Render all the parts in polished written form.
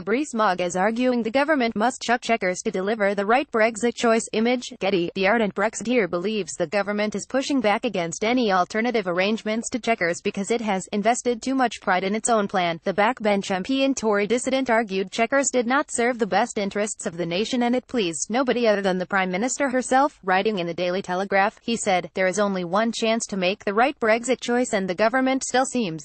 Rees-Mogg is arguing the government must chuck Checkers to deliver the right Brexit choice. Image, Getty. The ardent Brexiteer believes the government is pushing back against any alternative arrangements to Checkers because it has invested too much pride in its own plan. The backbench MP and Tory dissident argued Checkers did not serve the best interests of the nation and it pleased nobody other than the Prime Minister herself. Writing in the Daily Telegraph, he said, "There is only one chance to make the right Brexit choice and the government still seems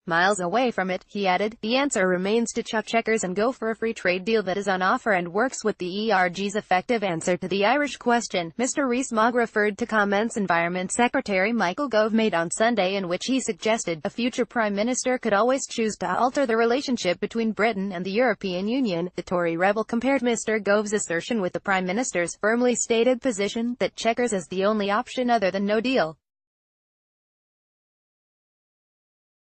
miles away from it." He added, "The answer remains to chuck Checkers and go for a free trade deal that is on offer and works with the ERG's effective answer to the Irish question." Mr. Rees-Mogg referred to comments Environment Secretary Michael Gove made on Sunday in which he suggested a future Prime Minister could always choose to alter the relationship between Britain and the European Union. The Tory rebel compared Mr. Gove's assertion with the Prime Minister's firmly stated position that Checkers is the only option other than no deal.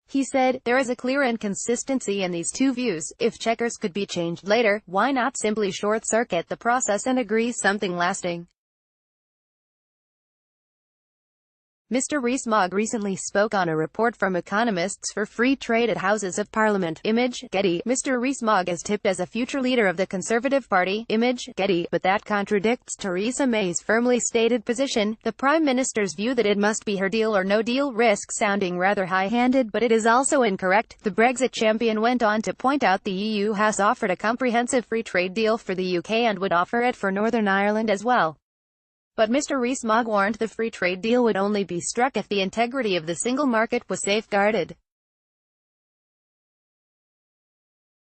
He said, "There is a clear inconsistency in these two views. If Checkers could be changed later, why not simply short-circuit the process and agree something lasting?" Mr. Rees-Mogg recently spoke on a report from economists for free trade at Houses of Parliament. Image, Getty. Mr. Rees-Mogg is tipped as a future leader of the Conservative Party. Image, Getty. But that contradicts Theresa May's firmly stated position. The Prime Minister's view that it must be her deal or no deal risks sounding rather high-handed, but it is also incorrect. The Brexit champion went on to point out the EU has offered a comprehensive free trade deal for the UK and would offer it for Northern Ireland as well. But Mr. Rees-Mogg warned the free trade deal would only be struck if the integrity of the single market was safeguarded.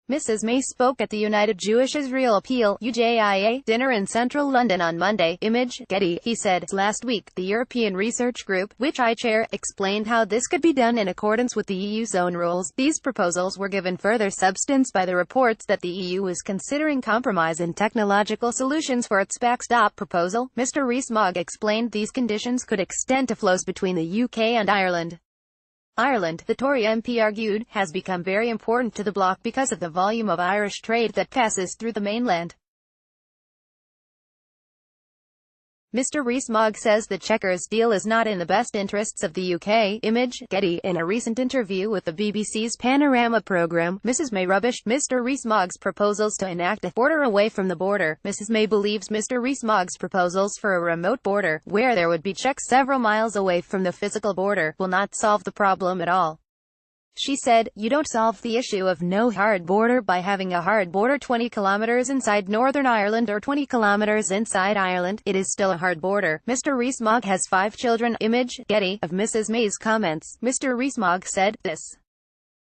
Mrs. May spoke at the United Jewish-Israel Appeal (UJIA) dinner in central London on Monday. Image, Getty. He said, "Last week, the European Research Group, which I chair, explained how this could be done in accordance with the EU's own rules. These proposals were given further substance by the reports that the EU is considering compromise and technological solutions for its backstop proposal." Mr. Rees-Mogg explained these conditions could extend to flows between the UK and Ireland. Ireland, the Tory MP argued, has become very important to the bloc because of the volume of Irish trade that passes through the mainland. Mr. Rees-Mogg says the Checkers deal is not in the best interests of the UK. Image, Getty. In a recent interview with the BBC's Panorama programme, Mrs. May rubbished Mr. Rees-Mogg's proposals to enact a border away from the border. Mrs. May believes Mr. Rees-Mogg's proposals for a remote border, where there would be checks several miles away from the physical border, will not solve the problem at all. She said, "You don't solve the issue of no hard border by having a hard border 20 kilometers inside Northern Ireland or 20 kilometers inside Ireland. It is still a hard border." Mr. Rees-Mogg has 5 children. Image, Getty. Of Mrs. May's comments, Mr. Rees-Mogg said, "This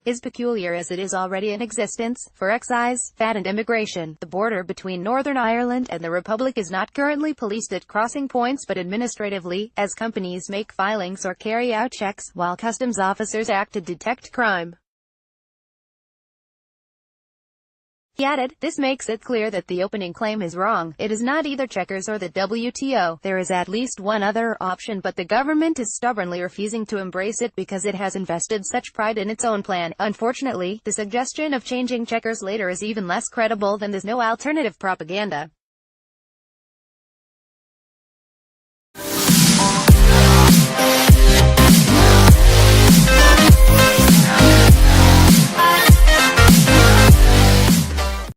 is peculiar as it is already in existence. For excise, VAT and immigration, the border between Northern Ireland and the Republic is not currently policed at crossing points but administratively, as companies make filings or carry out checks, while customs officers act to detect crime." He added, "This makes it clear that the opening claim is wrong. It is not either Checkers or the WTO. There is at least one other option, but the government is stubbornly refusing to embrace it because it has invested such pride in its own plan. Unfortunately, the suggestion of changing Checkers later is even less credible than this no alternative propaganda."